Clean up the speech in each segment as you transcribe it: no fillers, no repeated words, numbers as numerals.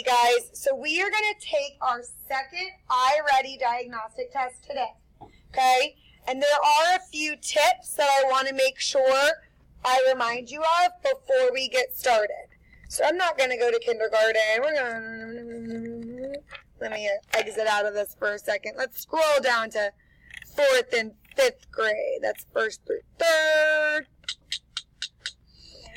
Alrighty, guys. So we are going to take our second iReady diagnostic test today. Okay? And there are a few tips that I want to make sure I remind you of before we get started. So I'm not going to go to kindergarten. Let me exit out of this for a second. Let's scroll down to 4th and 5th grade. That's 1st through 3rd.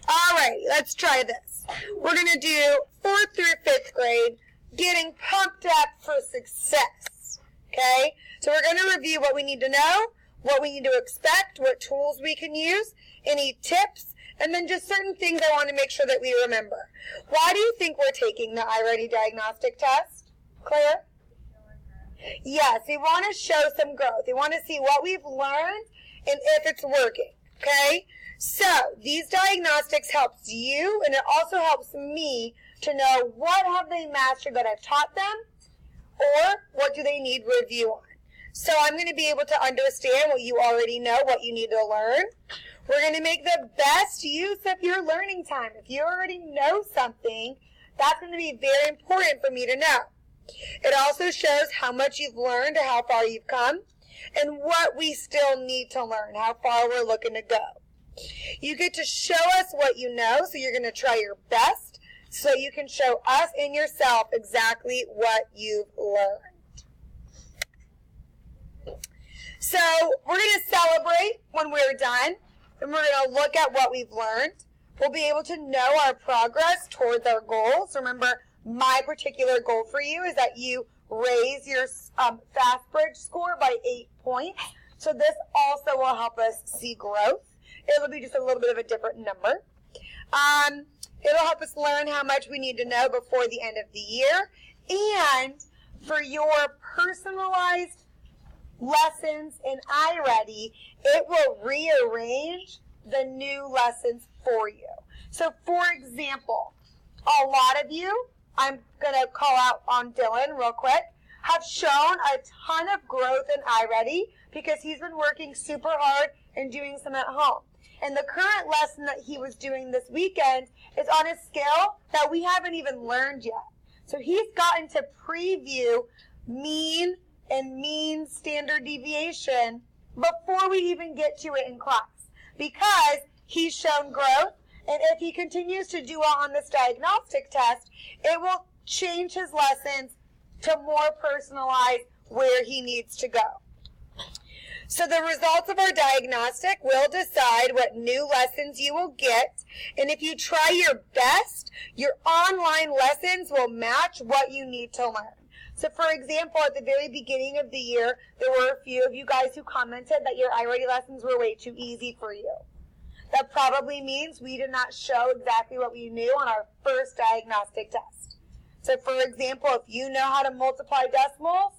Alrighty, let's try this. We're going to do 4th through 5th grade, getting pumped up for success. Okay? So we're going to review what we need to know, what we need to expect, what tools we can use, any tips, and then just certain things I want to make sure that we remember. Why do you think we're taking the iReady diagnostic test, Claire? Yes, we want to show some growth. We want to see what we've learned and if it's working, okay? So these diagnostics helps you, and it also helps me to know what have they mastered that I've taught them, or what do they need review on. So I'm going to be able to understand what you already know, what you need to learn. We're going to make the best use of your learning time. If you already know something, that's going to be very important for me to know. It also shows how much you've learned, how far you've come, and what we still need to learn, how far we're looking to go. You get to show us what you know, so you're going to try your best so you can show us and yourself exactly what you've learned. So we're going to celebrate when we're done, and we're going to look at what we've learned. We'll be able to know our progress towards our goals. Remember, my particular goal for you is that you raise your fast bridge score by 8 points. So this also will help us see growth. It'll be just a little bit of a different number. It'll help us learn how much we need to know before the end of the year. And for your personalized lessons in iReady, it will rearrange the new lessons for you. So for example, a lot of you, I'm going to call out on Dylan real quick, have shown a ton of growth in iReady because he's been working super hard and doing some at home. And the current lesson that he was doing this weekend is on a scale that we haven't even learned yet. So he's gotten to preview mean and mean standard deviation before we even get to it in class, because he's shown growth, and if he continues to do well on this diagnostic test, it will change his lessons to more personalize where he needs to go. So the results of our diagnostic will decide what new lessons you will get, and if you try your best, your online lessons will match what you need to learn. So for example, at the very beginning of the year, there were a few of you guys who commented that your iReady lessons were way too easy for you. That probably means we did not show exactly what we knew on our first diagnostic test. So for example, if you know how to multiply decimals,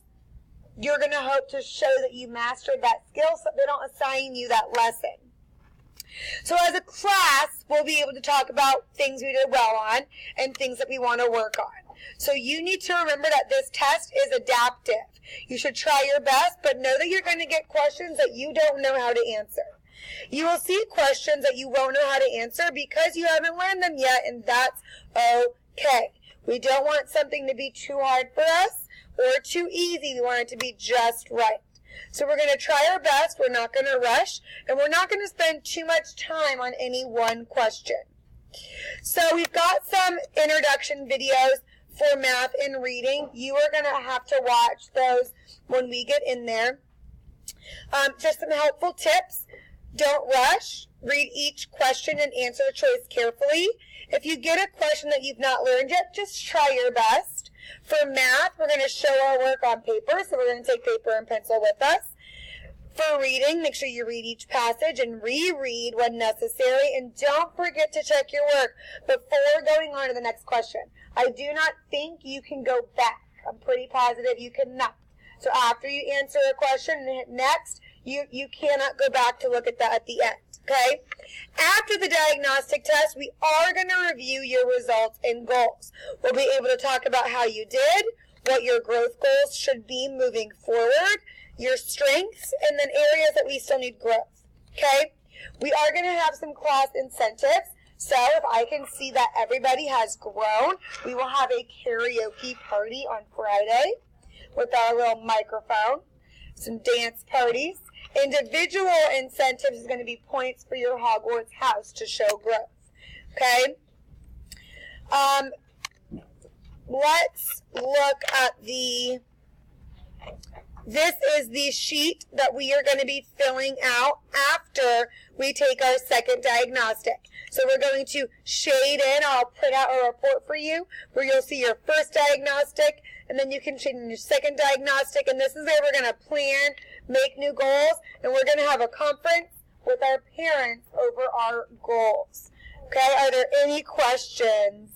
you're going to hope to show that you mastered that skill so they don't assign you that lesson. So as a class, we'll be able to talk about things we did well on and things that we want to work on. So you need to remember that this test is adaptive. You should try your best, but know that you're going to get questions that you don't know how to answer. You will see questions that you won't know how to answer because you haven't learned them yet, and that's okay. We don't want something to be too hard for us or too easy. We want it to be just right. So we're going to try our best. We're not going to rush, and we're not going to spend too much time on any one question. So we've got some introduction videos for math and reading. You are going to have to watch those when we get in there. Just some helpful tips. Don't rush. Read each question and answer the choice carefully. If you get a question that you've not learned yet, just try your best. For math, we're going to show our work on paper, so we're going to take paper and pencil with us. For reading, make sure you read each passage and reread when necessary, and don't forget to check your work before going on to the next question. I do not think you can go back. I'm pretty positive you cannot. So after you answer a question and hit next, you cannot go back to look at that at the end, okay? After the diagnostic test, we are going to review your results and goals. We'll be able to talk about how you did, what your growth goals should be moving forward, your strengths, and then areas that we still need growth, okay? We are going to have some class incentives. So if I can see that everybody has grown, we will have a karaoke party on Friday with our little microphone, some dance parties. Individual incentives is going to be points for your Hogwarts house to show growth. Okay? Let's look at this is the sheet that we are going to be filling out after we take our second diagnostic. So we're going to shade in. I'll print out a report for you where you'll see your first diagnostic, and then you can shade in your second diagnostic. And this is where we're going to plan, make new goals, and we're going to have a conference with our parents over our goals. Okay, are there any questions?